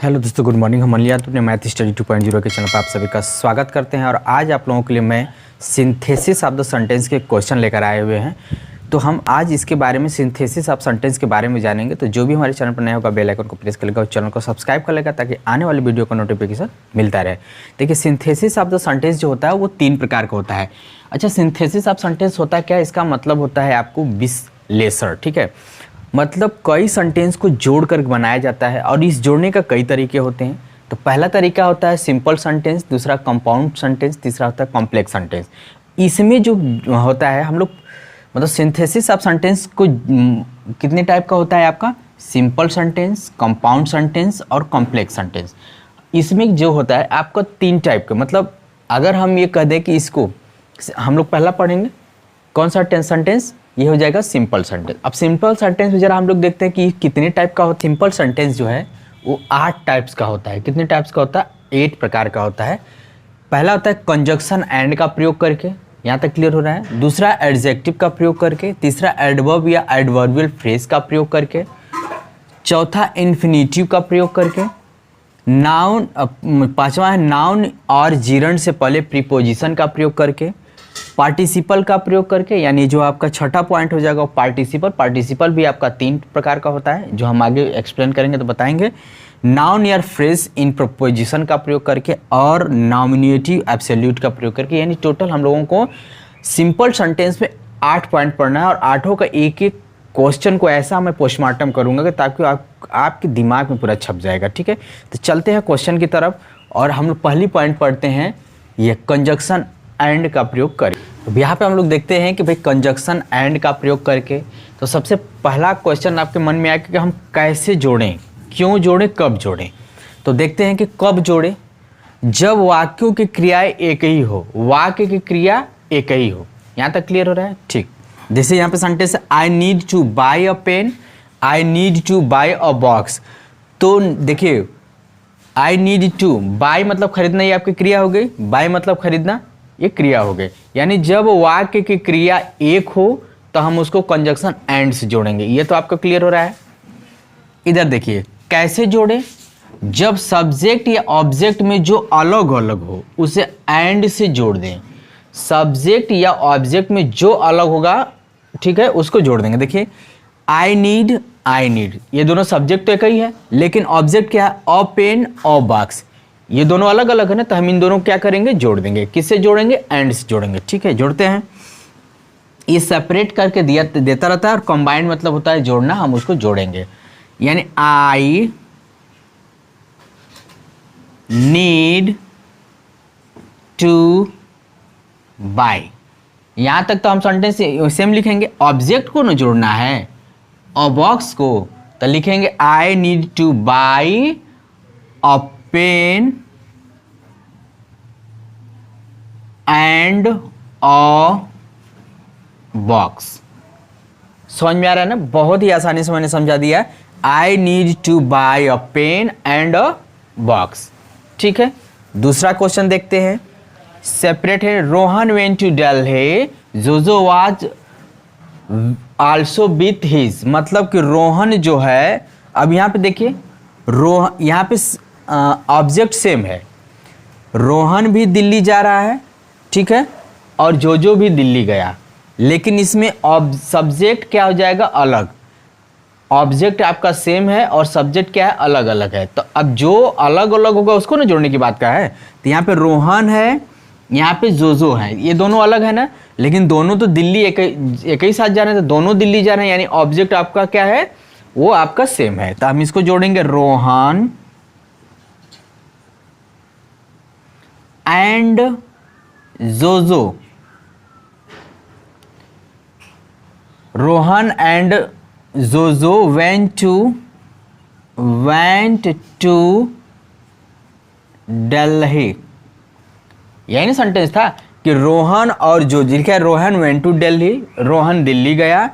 Hello दोस्तों, good morning. हम अलियात अपने मैथ स्टडी 2.0 के चैनल पर आप सभी का स्वागत करते हैं। और आज आप लोगों के लिए मैं सिंथेसिस ऑफ द सेंटेंस के क्वेश्चन लेकर आए हुए हैं। तो हम आज इसके बारे में, सिंथेसिस ऑफ सेंटेंस के बारे में जानेंगे। तो जो भी हमारे चैनल पर नया होगा, बेल आइकन को प्रेस कर लेगा और चैनल को सब्सक्राइब कर लेगा ताकि आने वाली वीडियो का नोटिफिकेशन मिलता रहे। देखिए, सिंथेसिस ऑफ द सेंटेंस जो होता है वो 3 प्रकार का होता है। अच्छा, सिंथेसिस ऑफ सेंटेंस होता है क्या? इसका मतलब होता है आपको विश्लेषण। ठीक है, मतलब कई सेंटेंस को जोड़कर बनाया जाता है और इस जोड़ने का कई तरीके होते हैं। तो पहला तरीका होता है सिंपल सेंटेंस, दूसरा कंपाउंड सेंटेंस, तीसरा होता है कॉम्प्लेक्स सेंटेंस। इसमें जो होता है हम लोग, मतलब सिंथेसिस ऑफ सेंटेंस को कितने टाइप का होता है आपका? सिंपल सेंटेंस, कंपाउंड सेंटेंस और कॉम्प्लेक्स सेंटेंस। इसमें जो होता है आपका 3 टाइप का, मतलब अगर हम ये कह दें कि इसको हम लोग पहला पढ़ेंगे कौन सा सेंटेंस, ये हो जाएगा सिंपल सेंटेंस। अब सिंपल सेंटेंस में जरा हम लोग देखते हैं कि कितने टाइप का होता है। सिंपल सेंटेंस जो है वो 8 टाइप्स का होता है। कितने टाइप्स का होता है? 8 प्रकार का होता है। पहला होता है कंजक्शन एंड का प्रयोग करके, यहाँ तक क्लियर हो रहा है। दूसरा एडजेक्टिव का प्रयोग करके। तीसरा एडवर्ब या एडवर्बियल फ्रेज का प्रयोग करके। चौथा इन्फिनिटिव का प्रयोग करके। नाउन, पांचवा है नाउन और जिरंड से पहले प्रीपोजिशन का प्रयोग करके। पार्टिसिपल का प्रयोग करके, यानी जो आपका छठा पॉइंट हो जाएगा पार्टिसिपल। पार्टिसिपल भी आपका 3 प्रकार का होता है, जो हम आगे एक्सप्लेन करेंगे तो बताएंगे। नाउन या फ्रेज इन प्रीपोजिशन का प्रयोग करके और नॉमिनेटिव एब्सोल्यूट का प्रयोग करके। यानी टोटल हम लोगों को सिंपल सेंटेंस में 8 पॉइंट पढ़ना है और 8 का एक एक क्वेश्चन को ऐसा मैं पोस्टमार्टम करूंगा कि ताकि आपके दिमाग में पूरा छप जाएगा। ठीक है, तो चलते हैं क्वेश्चन की तरफ और हम लोग पहली पॉइंट पढ़ते हैं, ये कंजक्शन एंड का प्रयोग करें। तो यहाँ पे हम लोग देखते हैं कि भाई कंजक्शन एंड का प्रयोग करके, तो सबसे पहला क्वेश्चन आपके मन में आएगा कि हम कैसे जोड़ें, क्यों जोड़ें, कब जोड़ें। तो देखते हैं कि कब जोड़ें, जब वाक्यों की क्रियाएं एक ही हो। वाक्य की क्रिया एक ही हो। यहाँ तक क्लियर हो रहा है? ठीक। जैसे यहाँ पे सेंटेंस है I need to buy a pen, I need to buy a box. तो देखिए, आई नीड टू, बाय मतलब खरीदना, ये आपकी क्रिया हो गई। बाय मतलब खरीदना, ये क्रिया हो गई। यानी जब वाक्य की क्रिया एक हो तो हम उसको कंजक्शन एंड से जोड़ेंगे। ये तो आपको क्लियर हो रहा है। इधर देखिए कैसे जोड़े, जब सब्जेक्ट या ऑब्जेक्ट में जो अलग अलग हो उसे एंड से जोड़ दें। सब्जेक्ट या ऑब्जेक्ट में जो अलग होगा, ठीक है, उसको जोड़ देंगे। देखिए आई नीड, आई नीड, ये दोनों सब्जेक्ट तो एक ही है, लेकिन ऑब्जेक्ट क्या है? अ पेन, अ बॉक्स। ये दोनों अलग अलग है ना, तो हम इन दोनों क्या करेंगे? जोड़ देंगे। किससे जोड़ेंगे? एंड से जोड़ेंगे। ठीक है, जोड़ते हैं। ये सेपरेट करके देता रहता है और कंबाइंड मतलब होता है जोड़ना, हम उसको जोड़ेंगे। यानी आई नीड टू बाय, यहां तक तो हम सेंटेंस सेम लिखेंगे। ऑब्जेक्ट को ना जोड़ना है, और बॉक्स को, तो लिखेंगे I need to buy a pen and a box. समझ में आ रहा है ना? बहुत ही आसानी से मैंने समझा दिया। I need to buy a pen and a box. ठीक है, दूसरा क्वेश्चन देखते हैं। सेपरेट है, रोहन वेंट टू दिल्ली, जोजो वाज आल्सो विथ हिज। मतलब कि रोहन जो है, अब यहाँ पे देखिए, यहाँ पे ऑब्जेक्ट सेम है। रोहन भी दिल्ली जा रहा है, ठीक है, और जोजो भी दिल्ली गया, लेकिन इसमें सब्जेक्ट क्या हो जाएगा? अलग। ऑब्जेक्ट आपका सेम है और सब्जेक्ट क्या है? अलग अलग है। तो अब जो अलग अलग होगा उसको ना जोड़ने की बात का है। तो यहाँ पे रोहन है, यहाँ पे जोजो है, ये दोनों अलग है ना, लेकिन दोनों तो दिल्ली एक ही साथ जा रहे हैं, तो दोनों दिल्ली जा रहे हैं, यानी ऑब्जेक्ट आपका क्या है? वो आपका सेम है। तो हम इसको जोड़ेंगे, रोहन एंड जोजो। रोहन एंड जोजो वेंट टू दिल्ली। यही ना सेंटेंस था कि रोहन और जो लिखा है, रोहन वेंट टू दिल्ली, रोहन दिल्ली गया।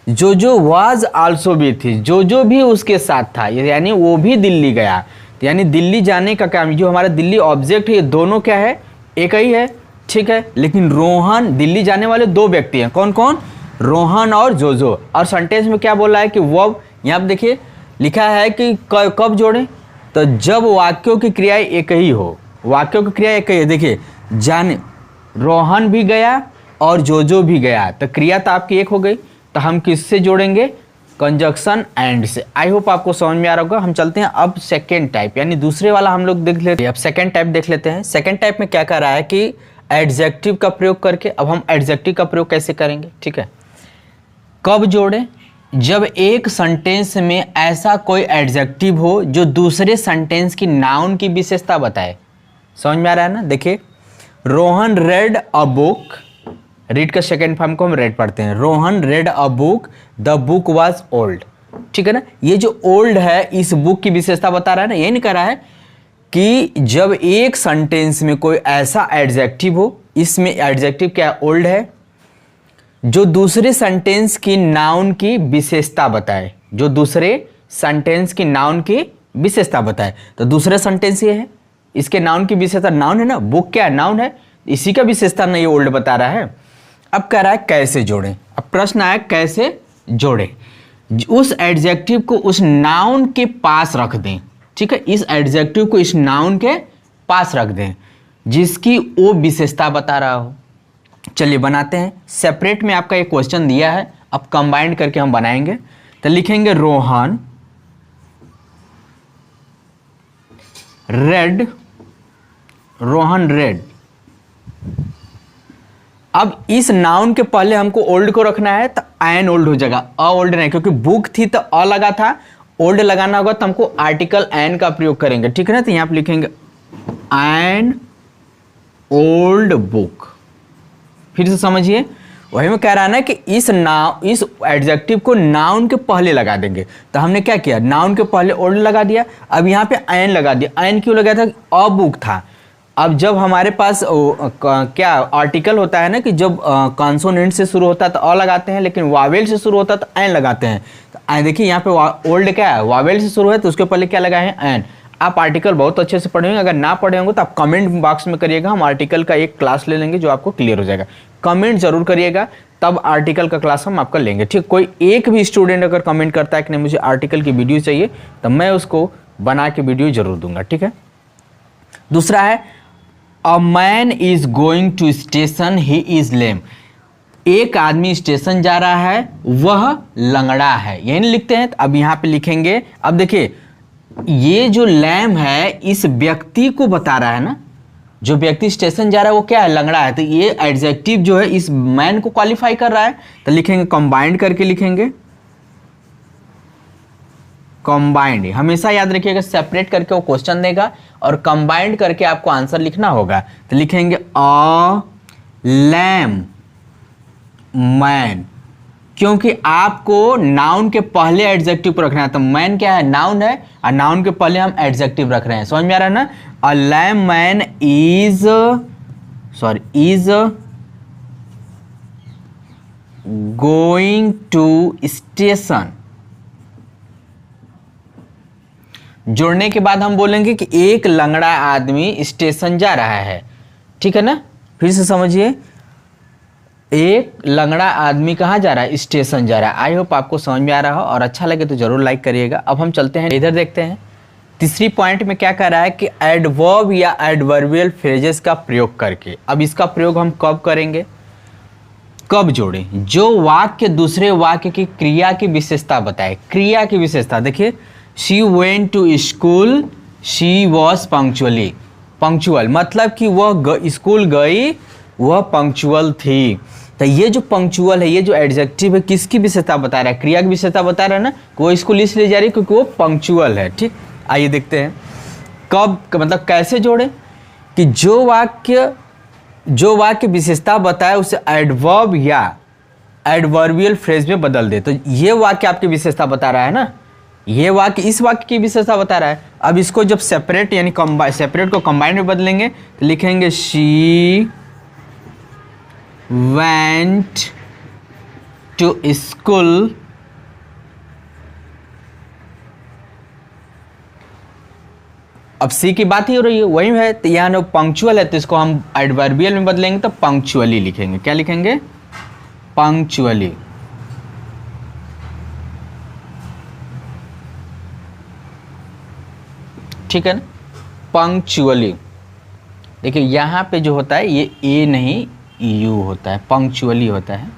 जोजो वाज आल्सो विथ हिज, जोजो भी उसके साथ था, यानी वो भी दिल्ली गया। यानी दिल्ली जाने का काम, जो हमारा दिल्ली ऑब्जेक्ट है, ये दोनों क्या है? एक ही है। ठीक है, लेकिन रोहन, दिल्ली जाने वाले 2 व्यक्ति हैं। कौन कौन? रोहन और जोजो। और सेंटेंस में क्या बोला है कि वर्ब, यहाँ पे देखिए लिखा है कि कब जोड़ें, तो जब वाक्यों की क्रिया एक ही हो, वाक्यों की क्रिया एक ही है, देखिए जाने रोहन भी गया और जो भी गया, तो क्रिया तो आपकी एक हो गई, तो हम किससे जोड़ेंगे? कंजक्शन एंड से। आई होप आपको समझ में आ रहा होगा। हम चलते हैं अब सेकेंड टाइप, यानी दूसरे वाला हम लोग देख लेते हैं। अब सेकेंड टाइप देख लेते हैं। सेकेंड टाइप में क्या कर रहा है कि एडजेक्टिव का प्रयोग करके, अब हम एडजेक्टिव का प्रयोग कैसे करेंगे, ठीक है। कब जोड़ें? जब एक सेंटेंस में ऐसा कोई एडजेक्टिव हो जो दूसरे सेंटेंस की नाउन की विशेषता बताए। समझ में आ रहा है ना? देखिए, Rohan red a book, read का सेकेंड फॉर्म को हम रेड पढ़ते हैं। Rohan red a book, the book was old, ठीक है ना। ये जो ओल्ड है इस बुक की विशेषता बता रहा है ना, ये नहीं कह रहा है कि जब एक सेंटेंस में कोई ऐसा एडजेक्टिव हो, इसमें एडजेक्टिव क्या ओल्ड है, जो दूसरे सेंटेंस की नाउन की विशेषता बताए, जो दूसरे सेंटेंस की नाउन की विशेषता बताए। तो दूसरे सेंटेंस ये है, इसके नाउन की विशेषता नाउन है ना, बुक क्या नाउन है, इसी का विशेषता नहीं ओल्ड बता रहा है। अब कह रहा है कैसे जोड़ें। अब प्रश्न आया कैसे जोड़ें। उस एडजेक्टिव को उस नाउन के पास रख दें, ठीक है, इस एडजेक्टिव को इस नाउन के पास रख दें जिसकी वो विशेषता बता रहा हो। चलिए बनाते हैं। सेपरेट में आपका एक क्वेश्चन दिया है, अब कंबाइंड करके हम बनाएंगे। तो लिखेंगे रोहन रेड, रोहन रेड। अब इस नाउन के पहले हमको ओल्ड को रखना है, तो एन ओल्ड हो जाएगा, अ ओल्ड नहीं, क्योंकि बुक थी तो अ लगा था, ओल्ड लगाना होगा तो हमको आर्टिकल एन का प्रयोग करेंगे, ठीक है ना। तो यहां पर लिखेंगे एन ओल्ड बुक। फिर से समझिए, वही में कह रहा है ना कि इस एडजेक्टिव को नाउन के पहले लगा देंगे। तो हमने क्या किया, नाउन के पहले ओल्ड लगा दिया, अब यहाँ पे एन लगा दिया। एन क्यों लगाया था? अ बुक था। अब जब हमारे पास क्या आर्टिकल होता है ना कि जब कॉन्सोनेंट से शुरू होता है तो अ लगाते हैं, लेकिन वावेल से शुरू होता है तो एन लगाते हैं। तो देखिए यहाँ पे ओल्ड क्या है, वावेल से शुरू है तो उसके पहले क्या लगाए हैं? एन। आप आर्टिकल बहुत अच्छे से पढ़े होंगे, अगर ना पढ़े होंगे तो आप कमेंट बॉक्स में करिएगा, हम आर्टिकल का एक क्लास ले लेंगे जो आपको क्लियर हो जाएगा। कमेंट जरूर करिएगा, तब आर्टिकल का क्लास हम आपका लेंगे, ठीक। कोई एक भी स्टूडेंट अगर कमेंट करता है कि नहीं मुझे आर्टिकल की वीडियो चाहिए, तो मैं उसको बना के वीडियो जरूर दूंगा, ठीक है। दूसरा है a man is going to station, he is lame. एक आदमी स्टेशन जा रहा है, वह लंगड़ा है, यही नहीं लिखते हैं। अब यहाँ पे लिखेंगे, अब देखिए ये जो लैम है इस व्यक्ति को बता रहा है ना, जो व्यक्ति स्टेशन जा रहा है वो क्या है? लंगड़ा है। तो ये एडजेक्टिव जो है इस मैन को क्वालिफाई कर रहा है। तो लिखेंगे कंबाइंड करके लिखेंगे, कंबाइंड। हमेशा याद रखिएगा सेपरेट करके वो क्वेश्चन देगा और कंबाइंड करके आपको आंसर लिखना होगा। तो लिखेंगे अ लैम मैन, क्योंकि आपको नाउन के पहले एडजेक्टिव को रखना है। तो मैन क्या है? नाउन है, और नाउन के पहले हम एडजेक्टिव रख रहे हैं। समझ में आ रहा है ना? A lame man is going to station. जोड़ने के बाद हम बोलेंगे कि एक लंगड़ा आदमी स्टेशन जा रहा है, ठीक है ना। फिर से समझिए, एक लंगड़ा आदमी कहाँ जा रहा है? स्टेशन जा रहा है। आई होप आपको समझ में आ रहा हो, और अच्छा लगे तो जरूर लाइक करिएगा। अब हम चलते हैं इधर, देखते हैं तीसरी पॉइंट में क्या कर रहा है कि एडवर्ब या एडवर्बियल फ्रेजेस का प्रयोग करके। अब इसका प्रयोग हम कब करेंगे, कब जोड़ें? जो वाक्य दूसरे वाक्य की क्रिया की विशेषता बताए। क्रिया की विशेषता देखिए, she went to school, she was punctually. Punctual मतलब कि वह स्कूल गई, वह पंक्चुअल थी। तो ये जो पंक्चुअल है, ये जो एडजेक्टिव है, किसकी विशेषता बता रहा है? क्रिया की विशेषता बता रहा है ना। वो स्कूल इसलिए जा रही है क्योंकि वो पंक्चुअल है, ठीक। आइए देखते हैं कब, मतलब कैसे जोड़ें कि जो वाक्य विशेषता बताए उसे एडवर्ब या एडवर्बियल फ्रेज में बदल दे। तो ये वाक्य आपकी विशेषता बता रहा है ना, ये वाक्य इस वाक्य की विशेषता बता रहा है। अब इसको जब सेपरेट यानी सेपरेट को कंबाइंड में बदलेंगे तो लिखेंगे शी went to school, अब सी की बात ही हो रही है, वही है। तो यहाँ पंक्चुअल है तो इसको हम एडवर्बियल में बदलेंगे तो पंक्चुअली लिखेंगे। क्या लिखेंगे? पंक्चुअली। ठीक है ना, पंक्चुअली। देखिए यहाँ पे जो होता है ये ए नहीं यू होता है, पंक्चुअली होता है।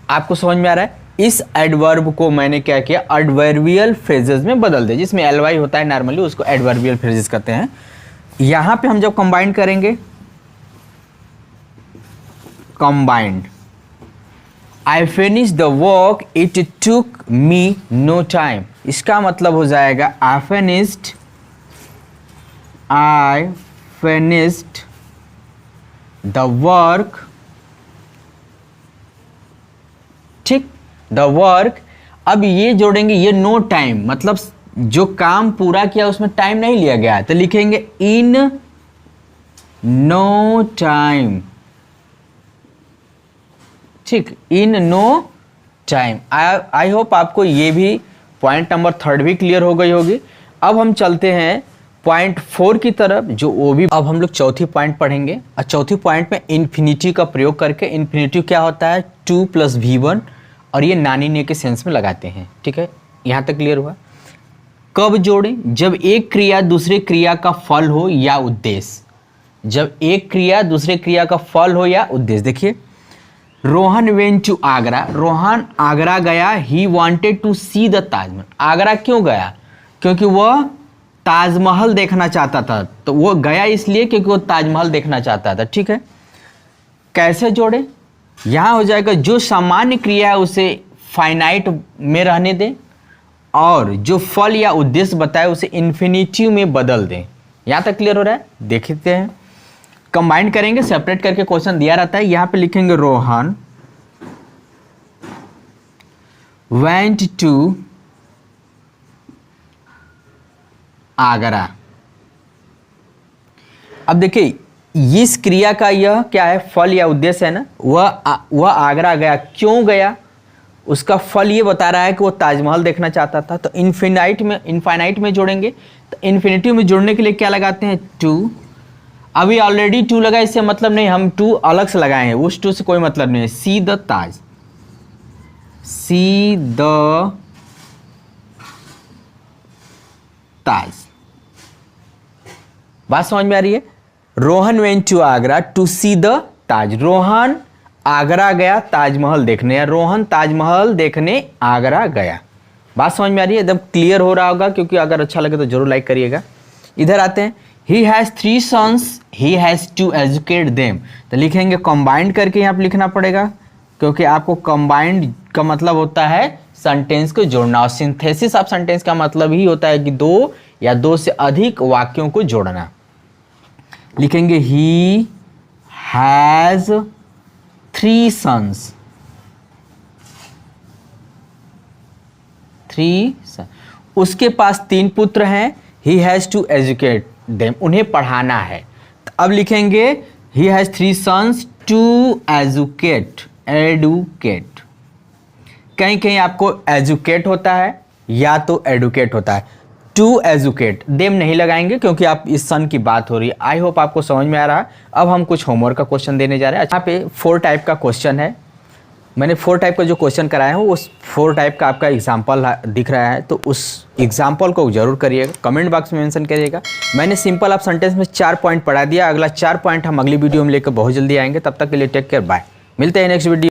आपको समझ में आ रहा है? इस एडवर्ब को मैंने क्या किया, एडवर्बियल फ्रेजेस में बदल दिया, जिसमें एलवाई होता है नॉर्मली उसको एडवर्बियल फ्रेजेस कहते हैं। यहां पे हम जब कंबाइन करेंगे, combined, I finish the work it took me know time, इसका मतलब हो जाएगा आई फिनिश्ड द वर्क, ठीक, द वर्क। अब ये जोड़ेंगे, ये नो टाइम मतलब जो काम पूरा किया उसमें टाइम नहीं लिया गया, तो लिखेंगे इन नो टाइम, ठीक, in no time. I hope आपको ये भी पॉइंट नंबर 3 भी क्लियर हो गई होगी। अब हम चलते हैं पॉइंट 4 की तरफ, जो वो भी अब हम लोग चौथी पॉइंट पढ़ेंगे। और चौथी पॉइंट में इन्फिनिटिव का प्रयोग करके, इन्फिनिटिव क्या होता है, 2 + V1, और ये नानी ने के सेंस में लगाते हैं, ठीक है, यहाँ तक क्लियर हुआ। कब जोड़ें, जब एक क्रिया दूसरे क्रिया का फल हो या उद्देश्य, जब एक क्रिया दूसरे क्रिया का फल हो या उद्देश्य। देखिए, रोहन वेंट टू आगरा, रोहन आगरा गया, he wanted to see the Taj Mahal. Agra क्यों गया, क्योंकि वह ताजमहल देखना चाहता था, तो वो गया इसलिए क्योंकि वो ताजमहल देखना चाहता था, ठीक है। कैसे जोड़े, यहां हो जाएगा जो सामान्य क्रिया है उसे फाइनाइट में रहने दें, और जो फल या उद्देश्य बताए उसे इन्फिनिटिव में बदल दें। यहां तक क्लियर हो रहा है? देखते हैं, कंबाइन करेंगे, सेपरेट करके क्वेश्चन दिया रहता है। यहां पे लिखेंगे रोहन वेंट टू आगरा। अब देखिए इस क्रिया का यह क्या है, फल या उद्देश्य है ना, वह आगरा गया, क्यों गया, उसका फल ये बता रहा है कि वो ताजमहल देखना चाहता था। तो इनफाइनाइट में जोड़ेंगे, तो इन्फिनिटिव में जोड़ने के लिए क्या लगाते हैं, 2। अभी ऑलरेडी 2 लगा, इससे मतलब नहीं, हम 2 अलग से लगाए हैं, उस 2 से कोई मतलब नहीं है। सी द ताज, सी द ताज, बात समझ में आ रही है? Rohan went to Agra to see the Taj, Rohan Agra गया ताजमहल देखने, या रोहन ताजमहल देखने आगरा गया। बात समझ में आ रही है? एकदम क्लियर हो रहा होगा, क्योंकि अगर अच्छा लगे तो जरूर लाइक करिएगा। इधर आते हैं, he has 3 sons, he has to educate them. तो लिखेंगे कंबाइंड करके यहाँ पे लिखना पड़ेगा, क्योंकि आपको कंबाइंड का मतलब होता है सेंटेंस को जोड़ना, और सिंथेसिस ऑफ सेंटेंस का मतलब ही होता है कि 2 या 2 से अधिक वाक्यों को जोड़ना। लिखेंगे ही हैज़ 3 sons, 3 sons, उसके पास 3 पुत्र हैं, he has to educate them, उन्हें पढ़ाना है। तो अब लिखेंगे he has 3 sons to educate, educate. कहीं कहीं आपको एजुकेट होता है या तो एडुकेट होता है, टू एजुकेट, देम नहीं लगाएंगे क्योंकि आप इस सन की बात हो रही है। आई होप आपको समझ में आ रहा है। अब हम कुछ होमवर्क का क्वेश्चन देने जा रहे हैं। यहाँ पे 4 टाइप का क्वेश्चन है, मैंने 4 टाइप का जो क्वेश्चन कराया हूँ उस 4 टाइप का आपका एग्जाम्पल दिख रहा है, तो उस एग्जाम्पल को जरूर करिएगा, कमेंट बॉक्स में मेंशन करिएगा। मैंने सिंपल ऑफ सेंटेंस में 4 पॉइंट पढ़ा दिया, अगला 4 पॉइंट हम अगली वीडियो में लेकर बहुत जल्दी आएंगे। तब तक के लिए टेक केयर, बाय, मिलते हैं नेक्स्ट वीडियो।